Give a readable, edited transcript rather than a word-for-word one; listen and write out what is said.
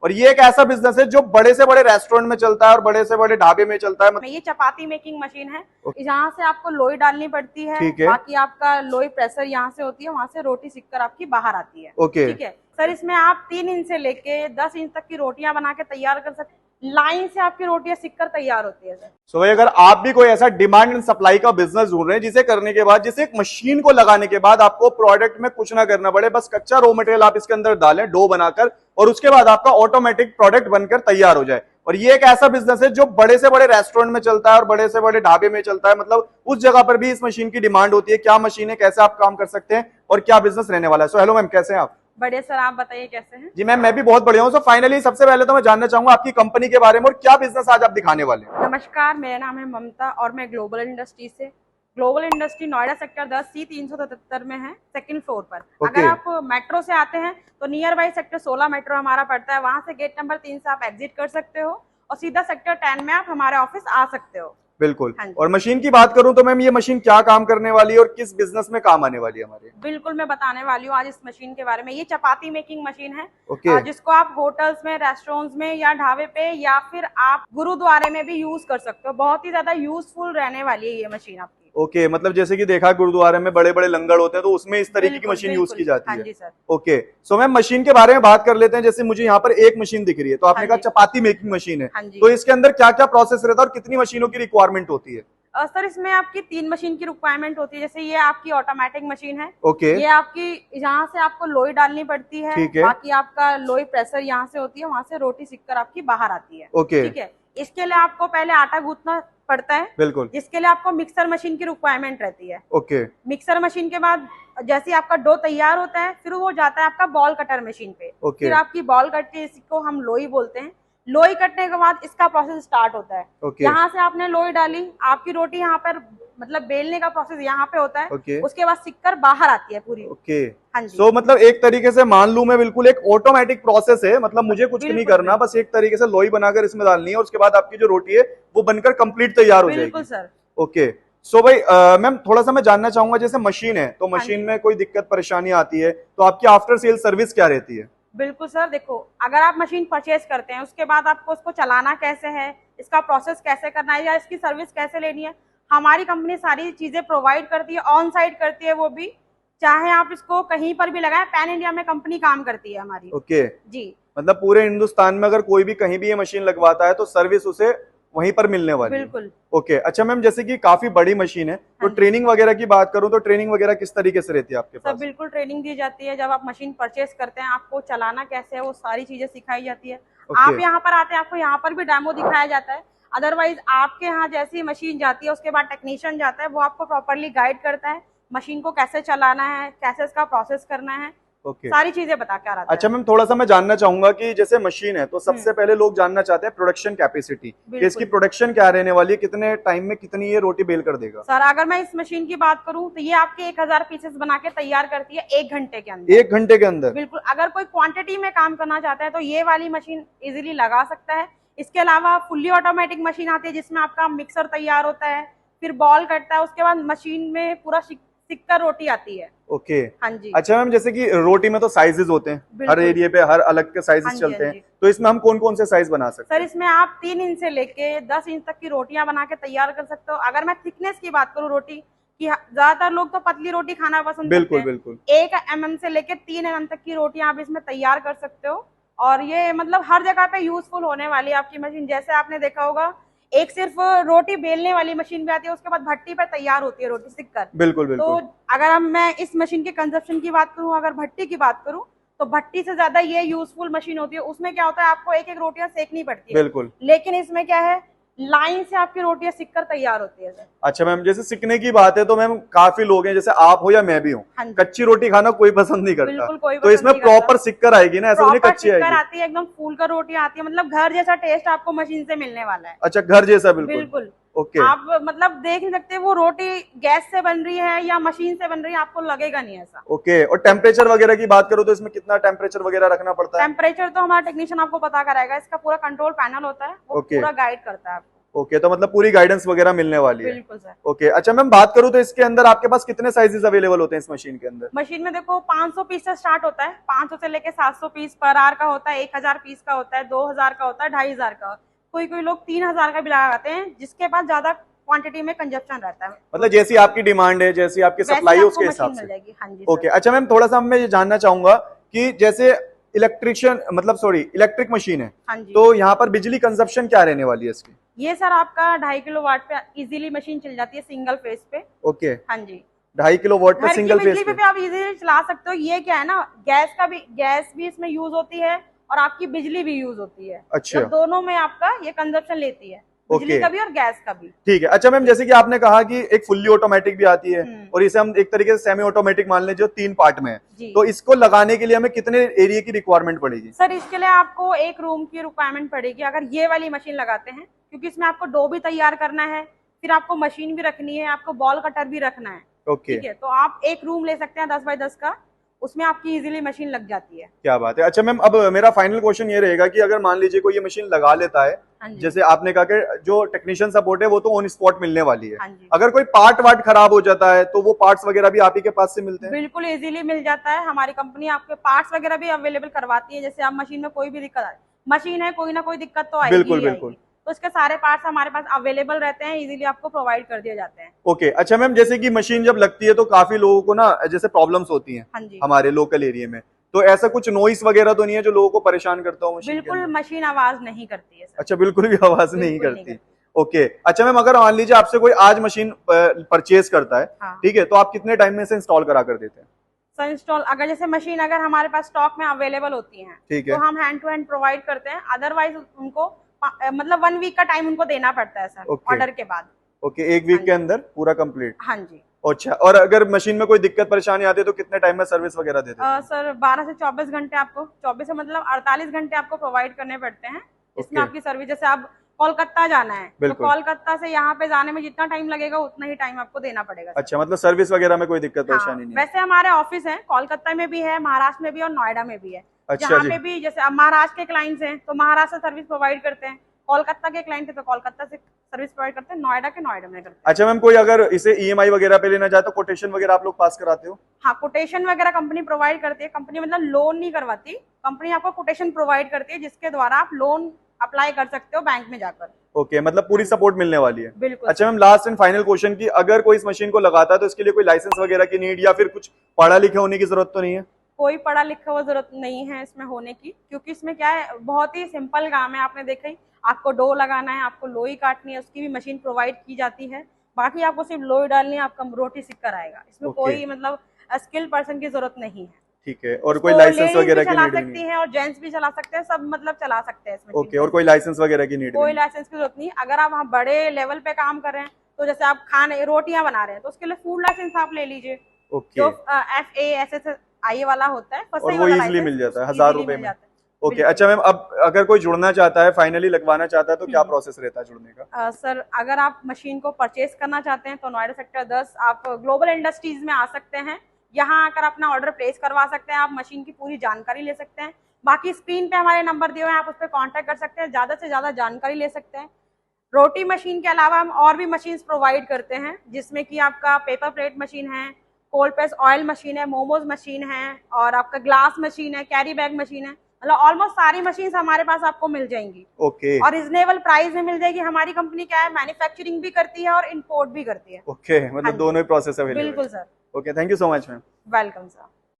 और ये एक ऐसा बिजनेस है जो बड़े से बड़े रेस्टोरेंट में चलता है और बड़े से बड़े ढाबे में चलता है। ये चपाती मेकिंग मशीन है। यहाँ से आपको लोई डालनी पड़ती है, ठीक है। बाकी आपका लोई प्रेशर यहाँ से होती है, वहाँ से रोटी सिककर आपकी बाहर आती है। ओके। ठीक है सर, इसमें आप 3 इंच से लेके 10 इंच तक की रोटियां बना के तैयार कर सकते हैं। लाइन से आपकी रोटियां सिककर तैयार होती है सर। सो भाई, अगर आप भी कोई ऐसा डिमांड एंड सप्लाई का बिजनेस ढूंढ रहे हैं जिसे करने के बाद, जिसे एक मशीन को लगाने के बाद आपको प्रोडक्ट में कुछ ना करना पड़े, बस कच्चा रॉ मटेरियल आप इसके अंदर डालें डो बनाकर, और उसके बाद आपका ऑटोमेटिक प्रोडक्ट बनकर तैयार हो जाए। और ये एक ऐसा बिजनेस है जो बड़े से बड़े रेस्टोरेंट में चलता है और बड़े से बड़े ढाबे में चलता है। मतलब उस जगह पर भी इस मशीन की डिमांड होती है। क्या मशीन है, कैसे आप काम कर सकते हैं और क्या बिजनेस रहने वाला है। सो हेलो मैम, कैसे हैं आप? बढ़िया सर, आप बताइए कैसे हैं? जी मैम, मैं भी बहुत बढ़िया हूँ। सो फाइनली सबसे पहले तो मैं जानना चाहूंगा आपकी कंपनी के बारे में और क्या बिजनेस आज आप दिखाने वाले हैं। नमस्कार, मेरा नाम है ममता और मैं ग्लोबल इंडस्ट्री से। Global industry Noida sector 10C 377 में है, सेकंड फ्लोर पर। अगर आप मेट्रो से आते हैं तो नियर बाई सेक्टर 16 मेट्रो हमारा पड़ता है, वहां से गेट नंबर 3 से आप एग्जिट कर सकते हो और सीधा सेक्टर 10 में आप हमारे ऑफिस आ सकते हो। बिल्कुल। और मशीन की बात करूं तो मैम, ये मशीन क्या काम करने वाली है और किस बिजनेस में काम आने वाली है हमारे? बिल्कुल, मैं बताने वाली हूँ आज इस मशीन के बारे में। ये चपाती मेकिंग मशीन है। जिसको आप होटल्स में, रेस्टोरेंट्स में या ढाबे पे या फिर आप गुरुद्वारे में भी यूज कर सकते हो। बहुत ही ज्यादा यूजफुल रहने वाली है ये मशीन आपकी। ओके, मतलब जैसे कि देखा गुरुद्वारे में बड़े बड़े लंगर होते हैं तो उसमें इस तरीके की मशीन यूज की जाती है। हाँ जी sir. Okay, so ma'am machine के बारे में बात कर लेते हैं। जैसे मुझे यहाँ पर एक मशीन दिख रही है, तो आपने कहा चपाती मेकिंग मशीन है, तो इसके अंदर क्या क्या प्रोसेस रहता है और कितनी मशीनों की रिक्वायरमेंट होती है? सर, इसमें आपकी 3 मशीन की रिक्वायरमेंट होती है। जैसे ये आपकी ऑटोमेटिक मशीन है। ओके। ये आपकी यहाँ से आपको लोई डालनी पड़ती है, बाकी आपका लोई प्रेशर यहाँ से होती है, वहाँ से रोटी सिककर आपकी बाहर आती है। ओके। ठीक है, इसके लिए आपको पहले आटा गूंथना पड़ता है। बिल्कुल। जिसके लिए आपको मिक्सर मशीन की रिक्वायरमेंट रहती है। ओके। मिक्सर मशीन के बाद जैसे आपका डो तैयार होता है, फिर वो जाता है आपका बॉल कटर मशीन पे। फिर आपकी बॉल कट के, इसको हम लोई बोलते हैं। लोई कटने के बाद इसका प्रोसेस स्टार्ट होता है। यहाँ से आपने लोई डाली, आपकी रोटी यहाँ पर मतलब बेलने का प्रोसेस यहाँ पे होता है। उसके बाद सिककर बाहर आती है पूरी। हाँ जी। सो मतलब एक तरीके से मान लूं मैं, बिल्कुल एक ऑटोमेटिक प्रोसेस है। मतलब मुझे कुछ नहीं करना, बस एक तरीके से लोई बनाकर इसमें डालनी है और उसके बाद आपकी जो रोटी है वो बनकर कंप्लीट तैयार हो जाएगी। बिल्कुल सर। ओके। सो भाई मैम, थोड़ा सा मैं जानना चाहूंगा, जैसे मशीन है तो मशीन में कोई दिक्कत परेशानी आती है तो आपकी आफ्टर सेल सर्विस क्या रहती है? बिल्कुल सर, देखो अगर आप मशीन परचेज करते हैं उसके बाद आपको उसको चलाना कैसे है, इसका प्रोसेस कैसे करना है या इसकी सर्विस कैसे लेनी है, हमारी कंपनी सारी चीजें प्रोवाइड करती है, ऑन साइट करती है। वो भी चाहे आप इसको कहीं पर भी लगाएं, पैन इंडिया में कंपनी काम करती है हमारी। ओके जी, मतलब पूरे हिंदुस्तान में अगर कोई भी कहीं भी ये मशीन लगवाता है तो सर्विस उसे वहीं पर मिलने वाली है। बिल्कुल। ओके। अच्छा मैम, जैसे कि काफी बड़ी मशीन है तो ट्रेनिंग वगैरह की बात करूं तो ट्रेनिंग वगैरह किस तरीके से रहती है आपके पास? सब बिल्कुल ट्रेनिंग दी जाती है। जब आप मशीन परचेस करते हैं, आपको चलाना कैसे है वो सारी चीजें सिखाई जाती है। आप यहाँ पर आते हैं, आपको यहाँ पर भी डेमो दिखाया जाता है। अदरवाइज आपके यहाँ जैसी मशीन जाती है उसके बाद टेक्नीशियन जाता है, वो आपको प्रॉपरली गाइड करता है मशीन को कैसे चलाना है, कैसे इसका प्रोसेस करना है। सारी चीजें बता के आ रहा है। अच्छा मैम, थोड़ा सा मैं जानना चाहूंगा कि जैसे मशीन है तो सबसे पहले लोग जानना चाहते हैं प्रोडक्शन कैपेसिटी, इसकी प्रोडक्शन क्या रहने वाली है, कितने टाइम में कितनी ये रोटी बेल कर देगा? सर, अगर मैं इस मशीन की बात करूं तो ये आपके 1000 पीसेस बना के तैयार करती है 1 घंटे के अंदर। 1 घंटे के अंदर? बिल्कुल। अगर कोई क्वांटिटी में काम करना चाहता है तो ये वाली मशीन इजीली लगा सकता है। इसके अलावा फुल्ली ऑटोमेटिक मशीन आती है जिसमें आपका मिक्सर तैयार होता है, फिर बॉल कटता है, उसके बाद मशीन में पूरा सिककर रोटी आती है। ओके। हाँ जी। अच्छा मैम, जैसे कि रोटी में तो साइजेस होते हैं, हर एरिया पे हर अलग के साइजेस चलते हैं, तो इसमें हम कौन कौन से साइज बना सकते हैं? सर, इसमें आप 3 इंच से लेके 10 इंच तक की रोटियां बना के तैयार कर सकते हो। अगर मैं थिकनेस की बात करूँ रोटी की, ज्यादातर लोग तो पतली रोटी खाना पसंद करते हैं। बिल्कुल। 1 mm से लेके 3 mm तक की रोटियां आप इसमें तैयार कर सकते हो और ये मतलब हर जगह पे यूजफुल होने वाली है आपकी मशीन। जैसे आपने देखा होगा, एक सिर्फ रोटी बेलने वाली मशीन भी आती है, उसके बाद भट्टी पर तैयार होती है रोटी सिककर। बिल्कुल बिल्कुल। तो अगर मैं इस मशीन के कंजप्शन की बात करूं, अगर भट्टी की बात करूं, तो भट्टी से ज्यादा ये यूजफुल मशीन होती है। उसमें क्या होता है, आपको एक एक रोटियां सेकनी पड़ती है। बिल्कुल। लेकिन इसमें क्या है, लाइन से आपकी रोटियां सिककर तैयार होती है। अच्छा मैम, जैसे सिकने की बात है तो मैम काफी लोग हैं, जैसे आप हो या मैं भी हूँ, कच्ची रोटी खाना कोई पसंद नहीं करता। बिल्कुल, कोई तो इसमें प्रॉपर सिककर आएगी ना, ऐसा नहीं कच्ची आएगी? आती है, एकदम फूल कर रोटी आती है। मतलब घर जैसा टेस्ट आपको मशीन से मिलने वाला है। अच्छा, घर जैसा? बिल्कुल बिल्कुल। ओके। आप मतलब देख नहीं सकते वो रोटी गैस से बन रही है या मशीन से बन रही है, आपको लगेगा नहीं ऐसा। ओके। और टेम्परेचर वगैरह की बात करो तो इसमें कितना टेम्परेचर वगैरह रखना पड़ता है? टेम्परेचर तो हमारा टेक्नीशियन आपको पता कराएगा। इसका पूरा कंट्रोल पैनल होता है, वो पूरा गाइड करता है आपको। ओके, तो मतलब पूरी गाइडेंस वगैरह मिलने वाली है। बिल्कुल सर। ओके, अच्छा मैम बात करूँ तो इसके अंदर आपके पास कितने साइजेस अवेलेबल होते हैं इस मशीन के अंदर? मशीन में देखो 500 पीस से स्टार्ट होता है, 500 से लेके 700 पीस पर आर का होता है, 1000 पीस का होता है, 2000 का होता है, 2500 का, कोई कोई लोग 3000 का भी लगाते हैं, जिसके पास ज्यादा क्वांटिटी में कंजप्शन रहता है। मतलब जैसी आपकी डिमांड है, जैसी आपकी सप्लाई है उसके हिसाब से। हाँ जी। ओके, अच्छा मैम थोड़ा सा मैं ये जानना चाहूंगा कि जैसे इलेक्ट्रिक मशीन है, हाँ जी। तो यहाँ पर बिजली कंजप्शन क्या रहने वाली है इसकी? ये सर आपका 2.5 किलोवाट पे इजीली मशीन चल जाती है सिंगल फेज पे। ओके, हाँ जी। 2.5 किलोवाट पे सिंगल फेज पे आप इजीली चला सकते हो। ये क्या है ना, गैस भी इसमें यूज होती है और आपकी बिजली भी यूज होती है। अच्छा, तो दोनों में आपका ये कंजप्शन लेती है, बिजली का भी और गैस का भी। ठीक है। अच्छा मैम, जैसे कि आपने कहा कि एक फुल्ली ऑटोमेटिक भी आती है और इसे हम एक तरीके से सेमी ऑटोमेटिक मान लें जो 3 पार्ट में है, तो इसको लगाने के लिए हमें कितने एरिया की रिक्वायरमेंट पड़ेगी? सर इसके लिए आपको एक रूम की रिक्वायरमेंट पड़ेगी अगर ये वाली मशीन लगाते हैं, क्योंकि इसमें आपको डो भी तैयार करना है, फिर आपको मशीन भी रखनी है, आपको बॉल कटर भी रखना है। ठीक है, तो आप एक रूम ले सकते हैं 10x10 का, उसमें आपकी इजीली मशीन लग जाती है। क्या बात है। अच्छा मैम, अब मेरा फाइनल क्वेश्चन ये रहेगा कि अगर मान लीजिए कोई ये मशीन लगा लेता है, जैसे आपने कहा कि जो टेक्नीशियन सपोर्ट है वो तो ऑन स्पॉट मिलने वाली है, अगर कोई पार्ट खराब हो जाता है तो वो पार्ट्स वगैरह भी आप ही के पास से मिलते हैं? बिल्कुल इजीली मिल जाता है, हमारी कंपनी आपके पार्ट्स वगैरह भी अवेलेबल करवाती है। जैसे आप मशीन में कोई भी दिक्कत आए, मशीन है कोई ना कोई दिक्कत तो आएगी। बिल्कुल, तो इसके सारे पार्ट्स हमारे पास अवेलेबल रहते हैं, इजीली आपको प्रोवाइड कर दिए जाते हैं। ओके, अच्छा मैम, जैसे कि मशीन जब लगती है तो काफी लोगों को ना जैसे प्रॉब्लम्स होती हैं हमारे लोकल एरिया में, तो ऐसा कुछ नॉइस वगैरह तो नहीं है जो लोगों को परेशान करता हो मशीन? बिल्कुल मशीन आवाज नहीं करती है सर। अच्छा, बिल्कुल भी आवाज नहीं करती। ओके, अच्छा मैम, अगर मान लीजिए आपसे कोई आज मशीन परचेज करता है, ठीक है, तो आप कितने टाइम में से इंस्टॉल करा कर देते हैं? सर इंस्टॉल अगर जैसे मशीन अगर हमारे पास स्टॉक में अवेलेबल होती है, ठीक है, तो हम हैंड टू हैंड प्रोवाइड करते हैं, अदरवाइज उनको मतलब 1 वीक का टाइम उनको देना पड़ता है सर ऑर्डर के बाद। ओके, 1 वीक के अंदर पूरा कंप्लीट? हाँ जी। अच्छा, और अगर मशीन में कोई दिक्कत परेशानी आती है तो कितने टाइम में सर्विस वगैरह देते हैं? सर 12 से 24 घंटे आपको, 24 से मतलब 48 घंटे आपको प्रोवाइड करने पड़ते हैं। इसमें आपकी सर्विस, जैसे आप कोलकाता जाना है तो कोलकाता से यहाँ पे जाने में जितना टाइम लगेगा उतना ही टाइम आपको देना पड़ेगा। अच्छा, मतलब सर्विस वगैरह में कोई दिक्कत परेशानी नहीं? वैसे हमारे ऑफिस है कोलकाता में भी है, महाराष्ट्र में भी और नोएडा में भी है। जहाँ पे भी जैसे अब महाराष्ट्र के क्लाइंट्स हैं तो महाराष्ट्र सर्विस प्रोवाइड करते हैं, कोलकाता के क्लाइंट है तो कोलकाता से सर्विस प्रोवाइड करते हैं, नोएडा के नोएडा में करते हैं। अच्छा मैम, कोई अगर इसे ईएमआई वगैरह पे लेना चाहे तो कोटेशन वगैरह आप लोग पास कराते हो? हाँ, कोटेशन वगैरह कंपनी प्रोवाइड करती है। कंपनी मतलब लोन नहीं करवाती, कंपनी आपको कोटेशन प्रोवाइड करती है जिसके द्वारा आप लोन अप्लाई कर सकते हो बैंक में जाकर। ओके, मतलब पूरी सपोर्ट मिलने वाली है। बिल्कुल। अच्छा ma'am, last and final question की अगर कोई इस मशीन को लगाता है तो इसके लिए कोई लाइसेंस वगैरह की नीड या फिर कुछ पढ़ा लिखे होने की जरूरत तो नहीं है? कोई पढ़ा लिखा हुआ जरूरत नहीं है इसमें होने की, क्योंकि इसमें क्या है, बहुत ही सिंपल काम है। आपने देखा ही, आपको डो लगाना है, आपको लोई काटनी है, उसकी भी मशीन प्रोवाइड की जाती है। बाकी आपको सिर्फ लोई डालनी है, आपका रोटी सिक कर आएगा। इसमें कोई मतलब स्किल पर्सन की जरूरत नहीं है। ठीक है, और कोई लाइसेंस वगैरह की नीड नहीं है? और जेंट्स भी चला सकते हैं, सब मतलब चला सकते हैं इसमें। ओके, और कोई लाइसेंस वगैरह की नीड? कोई लाइसेंस की जरूरत नहीं। अगर आप वहाँ बड़े लेवल पे काम कर रहे हैं, तो जैसे आप खाने रोटियां बना रहे हैं तो उसके लिए फूड लाइसेंस आप ले लीजिए, जो FASSI वाला होता है, और वो इजीली मिल जाता है 1000 रुपए में। ओके, अच्छा मैम, अब अगर कोई जुड़ना चाहता है, फाइनली लगवाना चाहता है तो क्या प्रोसेस रहता है जुड़ने का? सर अगर आप मशीन को परचेज करना चाहते हैं तो नोएडा सेक्टर 10 आप ग्लोबल इंडस्ट्रीज में आ सकते हैं। यहाँ आकर अपना ऑर्डर प्लेस करवा सकते हैं, आप मशीन की पूरी जानकारी ले सकते हैं। बाकी स्क्रीन पे हमारे नंबर दिए हुए हैं, आप उस पर कॉन्टेक्ट कर सकते हैं, ज्यादा से ज्यादा जानकारी ले सकते हैं। रोटी मशीन के अलावा हम और भी मशीन प्रोवाइड करते हैं, जिसमें कि आपका पेपर प्लेट मशीन है, कोल्ड प्रेस ऑयल मशीन है, मोमोज मशीन है, और आपका ग्लास मशीन है, कैरी बैग मशीन है। मतलब ऑलमोस्ट सारी मशीन हमारे पास आपको मिल जाएंगी। ओके, और रिजनेबल प्राइस में मिल जाएगी। हमारी कंपनी क्या है, मैन्युफैक्चरिंग भी करती है और इंपोर्ट भी करती है। ओके, मतलब दोनों ही प्रोसेस अवेलेबल है। बिल्कुल sir. Okay, thank you so much ma'am. Welcome sir.